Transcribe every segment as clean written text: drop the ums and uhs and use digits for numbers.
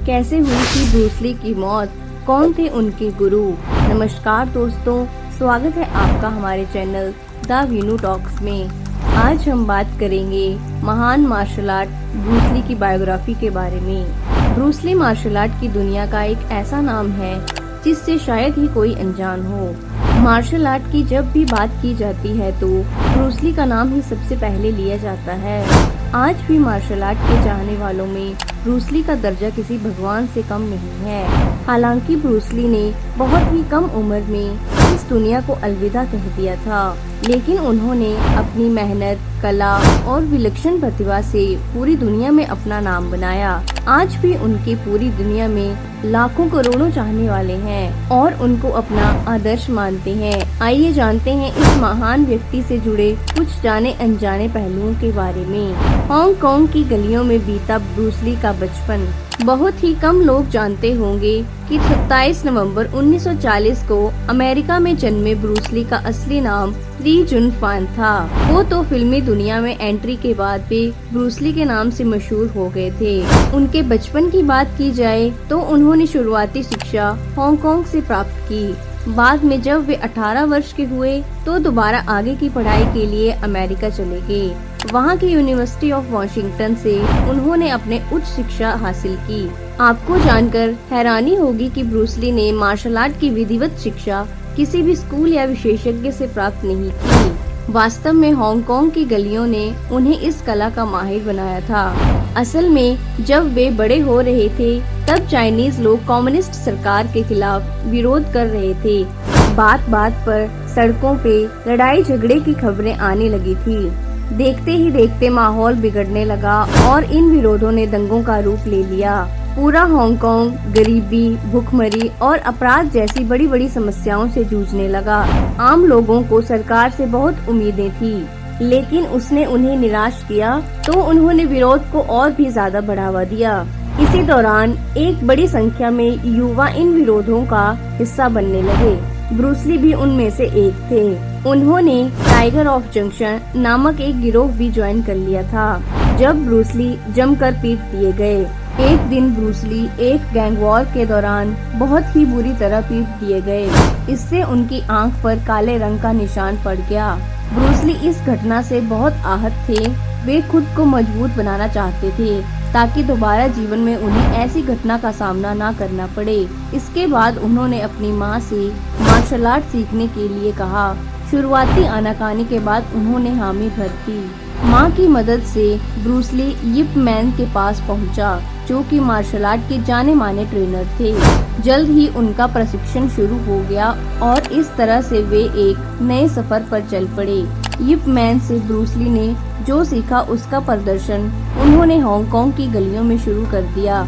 कैसे हुई थी ब्रूस ली की मौत, कौन थे उनके गुरु। नमस्कार दोस्तों, स्वागत है आपका हमारे चैनल द वीनू टॉक्स में। आज हम बात करेंगे महान मार्शल आर्ट ब्रूस ली की बायोग्राफी के बारे में। ब्रूस ली मार्शल आर्ट की दुनिया का एक ऐसा नाम है जिससे शायद ही कोई अनजान हो। मार्शल आर्ट की जब भी बात की जाती है तो ब्रूस ली का नाम ही सबसे पहले लिया जाता है। आज भी मार्शल आर्ट के चाहने वालों में ब्रूस ली का दर्जा किसी भगवान से कम नहीं है। हालांकि ब्रूस ली ने बहुत ही कम उम्र में इस दुनिया को अलविदा कह दिया था, लेकिन उन्होंने अपनी मेहनत, कला और विलक्षण प्रतिभा से पूरी दुनिया में अपना नाम बनाया। आज भी उनके पूरी दुनिया में लाखों करोड़ों चाहने वाले हैं और उनको अपना आदर्श मानते हैं। आइए जानते हैं इस महान व्यक्ति से जुड़े कुछ जाने अनजाने पहलुओं के बारे में। हांगकांग की गलियों में बीता ब्रूस ली का बचपन। बहुत ही कम लोग जानते होंगे कि 27 नवंबर 1940 को अमेरिका में जन्मे ब्रूस ली का असली नाम ली जुन फान था। वो तो फिल्मी दुनिया में एंट्री के बाद वे ब्रूस ली के नाम से मशहूर हो गए थे। उनके बचपन की बात की जाए तो उन्होंने शुरुआती शिक्षा हांगकांग से प्राप्त की। बाद में जब वे 18 वर्ष के हुए तो दोबारा आगे की पढ़ाई के लिए अमेरिका चले गए। वहाँ की यूनिवर्सिटी ऑफ वॉशिंगटन से उन्होंने अपने उच्च शिक्षा हासिल की। आपको जानकर हैरानी होगी कि ब्रूस ली ने मार्शल आर्ट की विधिवत शिक्षा किसी भी स्कूल या विशेषज्ञ से प्राप्त नहीं की। वास्तव में हांगकांग की गलियों ने उन्हें इस कला का माहिर बनाया था। असल में जब वे बड़े हो रहे थे तब चाइनीज लोग कम्युनिस्ट सरकार के खिलाफ विरोध कर रहे थे। बात बात पर सड़कों पे लड़ाई झगड़े की खबरें आने लगी थी। देखते ही देखते माहौल बिगड़ने लगा और इन विरोधों ने दंगों का रूप ले लिया। पूरा हांगकांग गरीबी, भूखमरी और अपराध जैसी बड़ी बड़ी समस्याओं से जूझने लगा। आम लोगों को सरकार से बहुत उम्मीदें थी, लेकिन उसने उन्हें निराश किया तो उन्होंने विरोध को और भी ज्यादा बढ़ावा दिया। इसी दौरान एक बड़ी संख्या में युवा इन विरोधों का हिस्सा बनने लगे। ब्रूस ली भी उनमें से एक थे। उन्होंने टाइगर ऑफ जंक्शन नामक एक गिरोह भी ज्वाइन कर लिया था। जब ब्रूस ली जमकर पीट दिए गए। एक दिन ब्रूस ली एक गैंग वॉर के दौरान बहुत ही बुरी तरह पीट दिए गए। इससे उनकी आंख पर काले रंग का निशान पड़ गया। ब्रूस ली इस घटना से बहुत आहत थे। वे खुद को मजबूत बनाना चाहते थे ताकि दोबारा जीवन में उन्हें ऐसी घटना का सामना न करना पड़े। इसके बाद उन्होंने अपनी मां से मार्शल आर्ट सीखने के लिए कहा। शुरुआती आनाकानी के बाद उन्होंने हामी भर दी। मां की मदद से ब्रूस ली यिप मैन के पास पहुंचा, जो कि मार्शल आर्ट के जाने माने ट्रेनर थे। जल्द ही उनका प्रशिक्षण शुरू हो गया और इस तरह से वे एक नए सफर पर चल पड़े। यिप मैन से ब्रूस ली ने जो सीखा उसका प्रदर्शन उन्होंने हांगकांग की गलियों में शुरू कर दिया।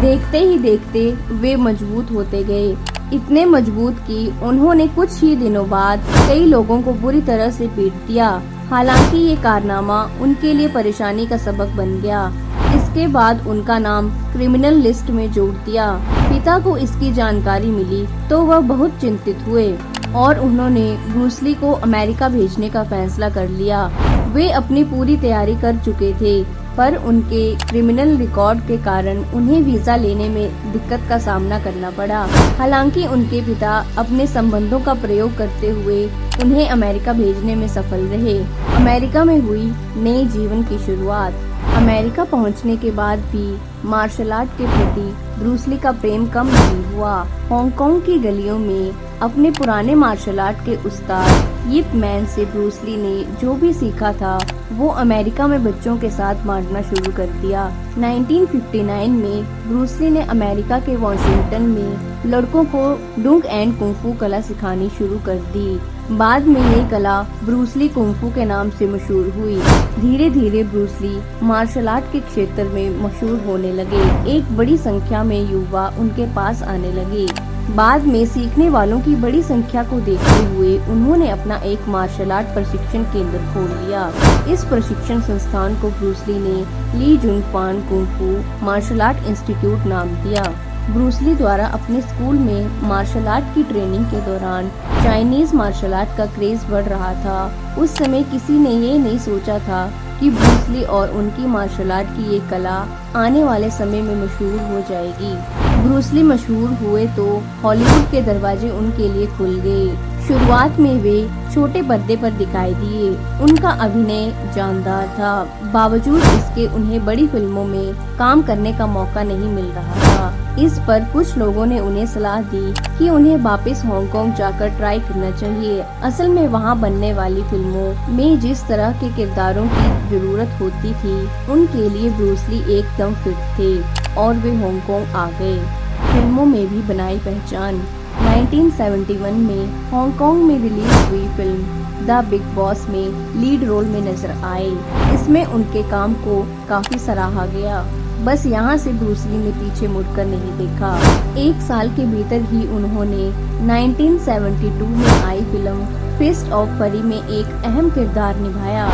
देखते ही देखते वे मजबूत होते गए, इतने मजबूत कि उन्होंने कुछ ही दिनों बाद कई लोगों को बुरी तरह से पीट दिया। हालांकि ये कारनामा उनके लिए परेशानी का सबक बन गया। इसके बाद उनका नाम क्रिमिनल लिस्ट में जोड़ दिया। पिता को इसकी जानकारी मिली तो वह बहुत चिंतित हुए और उन्होंने ब्रूस ली को अमेरिका भेजने का फैसला कर लिया। वे अपनी पूरी तैयारी कर चुके थे, पर उनके क्रिमिनल रिकॉर्ड के कारण उन्हें वीजा लेने में दिक्कत का सामना करना पड़ा। हालांकि उनके पिता अपने संबंधों का प्रयोग करते हुए उन्हें अमेरिका भेजने में सफल रहे। अमेरिका में हुई नए जीवन की शुरुआत। अमेरिका पहुंचने के बाद भी मार्शल आर्ट के प्रति ब्रूस ली का प्रेम कम नहीं हुआ। हांगकांग की गलियों में अपने पुराने मार्शल आर्ट के उस्ताद यिप मैन से ब्रूस ली ने जो भी सीखा था वो अमेरिका में बच्चों के साथ बांटना शुरू कर दिया। 1959 में ब्रूस ली ने अमेरिका के वॉशिंगटन में लड़कों को डुंग एंड कुंफू कला सिखानी शुरू कर दी। बाद में ये कला ब्रूस ली कुंफू के नाम से मशहूर हुई। धीरे धीरे ब्रूस ली मार्शल आर्ट के क्षेत्र में मशहूर होने लगे। एक बड़ी संख्या में युवा उनके पास आने लगे। बाद में सीखने वालों की बड़ी संख्या को देखते हुए उन्होंने अपना एक मार्शल आर्ट प्रशिक्षण केंद्र खोल लिया। इस प्रशिक्षण संस्थान को ब्रूस ली ने ली जुन फान कुंफू मार्शल आर्ट इंस्टीट्यूट नाम दिया। ब्रूस ली द्वारा अपने स्कूल में मार्शल आर्ट की ट्रेनिंग के दौरान चाइनीज मार्शल आर्ट का क्रेज बढ़ रहा था। उस समय किसी ने ये नहीं सोचा था कि ब्रूस ली और उनकी मार्शल आर्ट की ये कला आने वाले समय में मशहूर हो जाएगी। ब्रूस ली मशहूर हुए तो हॉलीवुड के दरवाजे उनके लिए खुल गए। शुरुआत में वे छोटे पर्दे पर दिखाई दिए। उनका अभिनय जानदार था, बावजूद इसके उन्हें बड़ी फिल्मों में काम करने का मौका नहीं मिल रहा था। इस पर कुछ लोगों ने उन्हें सलाह दी कि उन्हें वापस हांगकांग जाकर ट्राई करना चाहिए। असल में वहां बनने वाली फिल्मों में जिस तरह के किरदारों की जरूरत होती थी, उनके लिए ब्रूस ली एकदम फिट थे और वे हांगकांग आ गए। फिल्मों में भी बनाई पहचान। 1971 में हांगकांग में रिलीज हुई फिल्म द बिग बॉस में लीड रोल में नजर आए। इसमें उनके काम को काफी सराहा गया। बस यहाँ से ब्रूस ली ने पीछे मुड़कर नहीं देखा। एक साल के भीतर ही उन्होंने 1972 में आई फिल्म फिस्ट ऑफ फरी में एक अहम किरदार निभाया।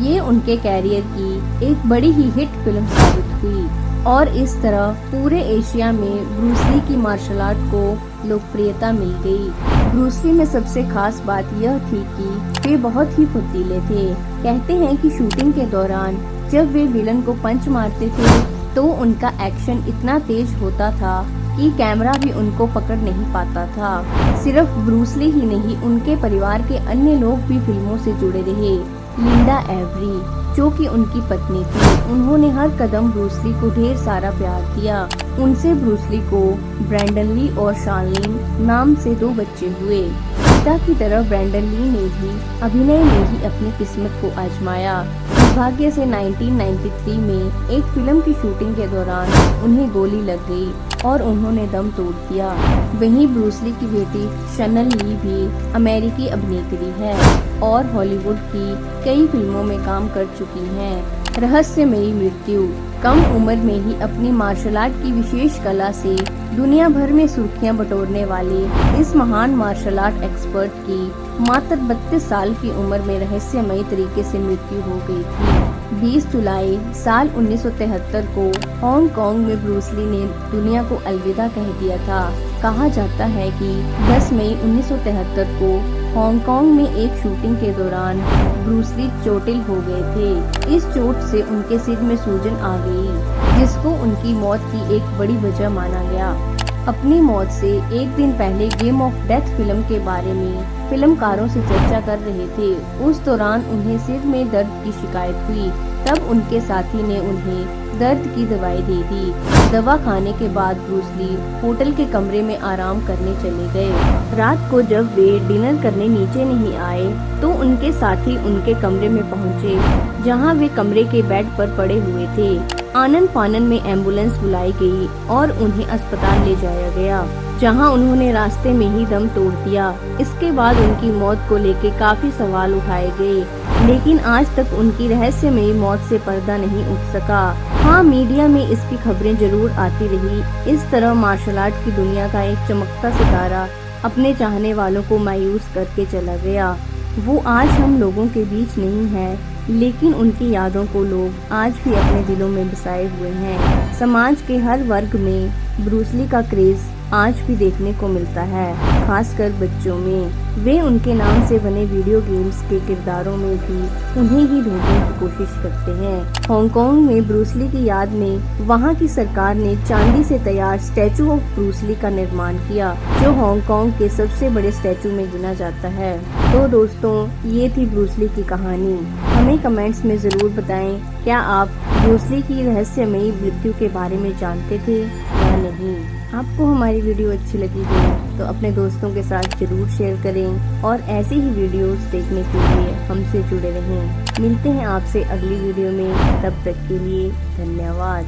ये उनके कैरियर की एक बड़ी ही हिट फिल्म साबित हुई और इस तरह पूरे एशिया में ब्रूस ली की मार्शल आर्ट को लोकप्रियता मिल गई। ब्रूस ली में सबसे खास बात यह थी कि वे बहुत ही फुर्तीले थे। कहते हैं कि शूटिंग के दौरान जब वे विलन को पंच मारते थे तो उनका एक्शन इतना तेज होता था कि कैमरा भी उनको पकड़ नहीं पाता था। सिर्फ ब्रूस ली ही नहीं, उनके परिवार के अन्य लोग भी फिल्मों से जुड़े रहे। लिंडा एवरी, जो कि उनकी पत्नी थी, उन्होंने हर कदम ब्रूस ली को ढेर सारा प्यार दिया। उनसे ब्रूस ली को ब्रैंडन ली और शार्लिन नाम से 2 बच्चे हुए। पिता की तरह ब्रैंडन ली ने भी अभिनय में ही अपनी किस्मत को आजमाया। दुर्भाग्य से 1993 में एक फिल्म की शूटिंग के दौरान उन्हें गोली लग गई और उन्होंने दम तोड़ दिया। वहीं ब्रूस ली की बेटी शनल ली भी अमेरिकी अभिनेत्री है और हॉलीवुड की कई फिल्मों में काम कर चुकी हैं। रहस्यमयी मृत्यु। कम उम्र में ही अपनी मार्शल आर्ट की विशेष कला से दुनिया भर में सुर्खियां बटोरने वाले इस महान मार्शल आर्ट एक्सपर्ट की मात्र 32 साल की उम्र में रहस्यमयी तरीके से मृत्यु हो गई थी। 20 जुलाई साल 1973 को हांगकांग में ब्रूस ली ने दुनिया को अलविदा कह दिया था। कहा जाता है कि 10 मई 1973 को हांगकांग में एक शूटिंग के दौरान ब्रूस ली चोटिल हो गए थे। इस चोट से उनके सिर में सूजन आ गई, जिसको उनकी मौत की एक बड़ी वजह माना गया। अपनी मौत से एक दिन पहले गेम ऑफ डेथ फिल्म के बारे में फिल्मकारों से चर्चा कर रहे थे। उस दौरान उन्हें सिर में दर्द की शिकायत हुई। तब उनके साथी ने उन्हें दर्द की दवाई दे दी। दवा खाने के बाद ब्रूस ली होटल के कमरे में आराम करने चले गए। रात को जब वे डिनर करने नीचे नहीं आए तो उनके साथी उनके कमरे में पहुंचे, जहां वे कमरे के बेड पर पड़े हुए थे। आनन फानन में एम्बुलेंस बुलाई गई और उन्हें अस्पताल ले जाया गया, जहां उन्होंने रास्ते में ही दम तोड़ दिया। इसके बाद उनकी मौत को लेकर काफी सवाल उठाए गए, लेकिन आज तक उनकी रहस्यमयी मौत से पर्दा नहीं उठ सका। हाँ, मीडिया में इसकी खबरें जरूर आती रही। इस तरह मार्शल आर्ट की दुनिया का एक चमकता सितारा अपने चाहने वालों को मायूस करके चला गया। वो आज हम लोगों के बीच नहीं है, लेकिन उनकी यादों को लोग आज भी अपने दिलों में बसाए हुए हैं। समाज के हर वर्ग में ब्रूस ली का क्रेज आज भी देखने को मिलता है, खासकर बच्चों में। वे उनके नाम से बने वीडियो गेम्स के किरदारों में भी उन्हें ही ढूंढने की कोशिश करते हैं। हांगकांग में ब्रूस ली की याद में वहां की सरकार ने चांदी से तैयार स्टैचू ऑफ ब्रूस ली का निर्माण किया, जो हांगकांग के सबसे बड़े स्टैचू में गिना जाता है। तो दोस्तों, ये थी ब्रूस ली की कहानी। हमें कमेंट्स में जरूर बताएं, क्या आप ब्रूस ली की रहस्यमयी मृत्यु के बारे में जानते थे या नहीं। आपको हमारी वीडियो अच्छी लगी हो तो अपने दोस्तों के साथ जरूर शेयर करें और ऐसे ही वीडियोस देखने के लिए हमसे जुड़े रहें। मिलते हैं आपसे अगली वीडियो में, तब तक के लिए धन्यवाद।